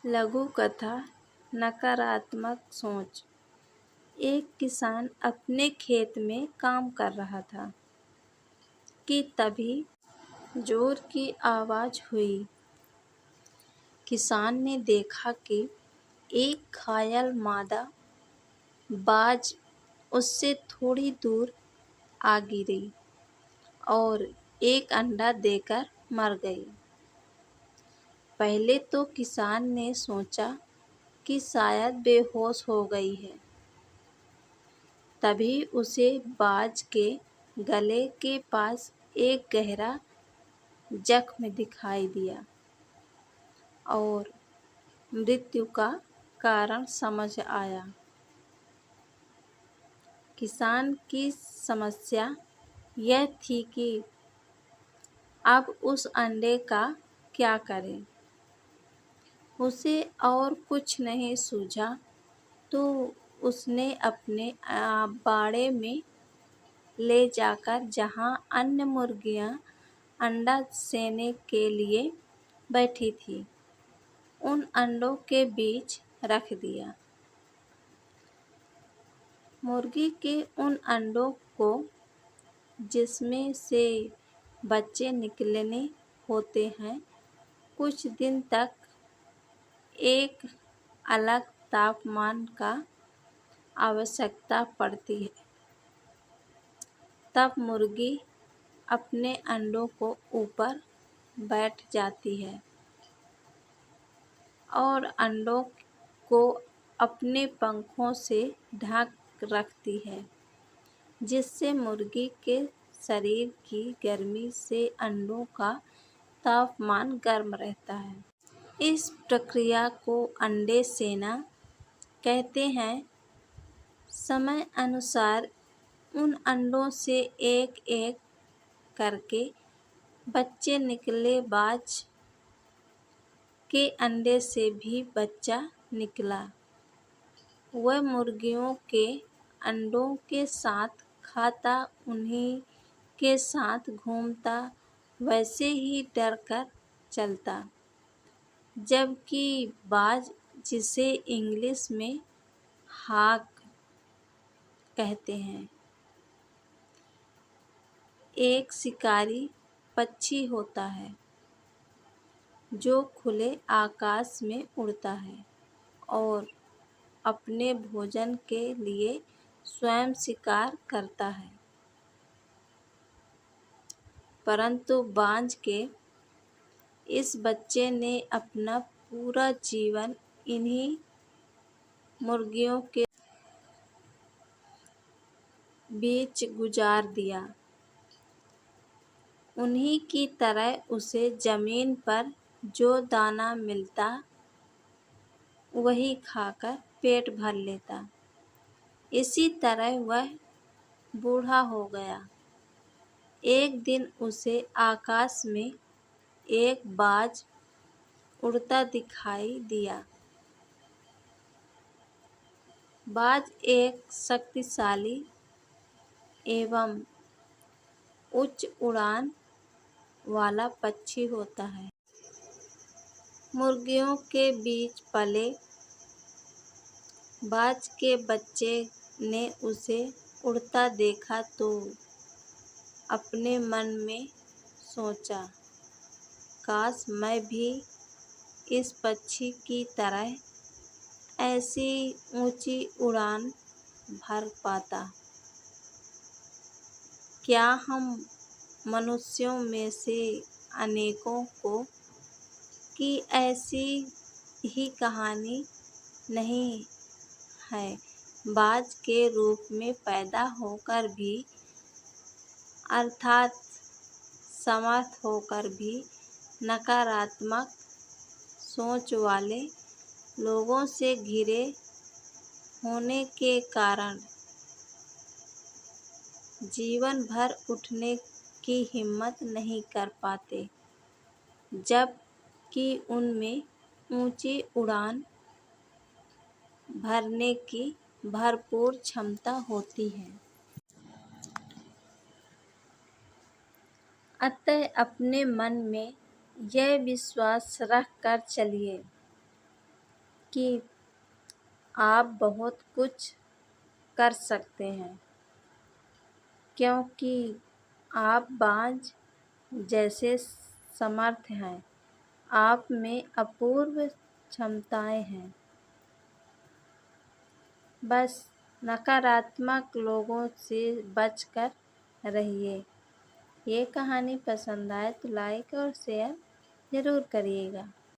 लघु कथा नकारात्मक सोच। एक किसान अपने खेत में काम कर रहा था कि तभी जोर की आवाज हुई। किसान ने देखा कि एक घायल मादा बाज उससे थोड़ी दूर आ गिरी और एक अंडा देकर मर गई। पहले तो किसान ने सोचा कि शायद बेहोश हो गई है। तभी उसे बाज के गले के पास एक गहरा जख्म दिखाई दिया और मृत्यु का कारण समझ आया। किसान की समस्या यह थी कि अब उस अंडे का क्या करें। उसे और कुछ नहीं सूझा तो उसने अपने बाड़े में ले जाकर जहां अन्य मुर्गियां अंडा सेने के लिए बैठी थी, उन अंडों के बीच रख दिया। मुर्गी के उन अंडों को जिसमें से बच्चे निकलने होते हैं, कुछ दिन तक एक अलग तापमान का आवश्यकता पड़ती है। तब मुर्गी अपने अंडों को ऊपर बैठ जाती है और अंडों को अपने पंखों से ढक रखती है, जिससे मुर्गी के शरीर की गर्मी से अंडों का तापमान गर्म रहता है। इस प्रक्रिया को अंडे सेना कहते हैं। समय अनुसार उन अंडों से एक एक करके बच्चे निकले। बाज के अंडे से भी बच्चा निकला। वह मुर्गियों के अंडों के साथ खाता, उन्हीं के साथ घूमता, वैसे ही डरकर चलता। जबकि बाज, जिसे इंग्लिश में हाक कहते हैं, एक शिकारी पक्षी होता है जो खुले आकाश में उड़ता है और अपने भोजन के लिए स्वयं शिकार करता है। परंतु बाज के इस बच्चे ने अपना पूरा जीवन इन्हीं मुर्गियों के बीच गुजार दिया। उन्हीं की तरह उसे जमीन पर जो दाना मिलता वही खाकर पेट भर लेता। इसी तरह वह बूढ़ा हो गया। एक दिन उसे आकाश में एक बाज उड़ता दिखाई दिया। बाज एक शक्तिशाली एवं उच्च उड़ान वाला पक्षी होता है। मुर्गियों के बीच पले बाज के बच्चे ने उसे उड़ता देखा तो अपने मन में सोचा, काश मैं भी इस पक्षी की तरह ऐसी ऊंची उड़ान भर पाता। क्या हम मनुष्यों में से अनेकों को की ऐसी ही कहानी नहीं है, बाज के रूप में पैदा होकर भी, अर्थात समर्थ होकर भी नकारात्मक सोच वाले लोगों से घिरे होने के कारण जीवन भर उठने की हिम्मत नहीं कर पाते, जबकि उनमें ऊंची उड़ान भरने की भरपूर क्षमता होती है। अतः अपने मन में यह विश्वास रख कर चलिए कि आप बहुत कुछ कर सकते हैं, क्योंकि आप बाज जैसे समर्थ हैं। आप में अपूर्व क्षमताएं हैं। बस नकारात्मक लोगों से बचकर रहिए। ये कहानी पसंद आए तो लाइक और शेयर ज़रूर करिएगा।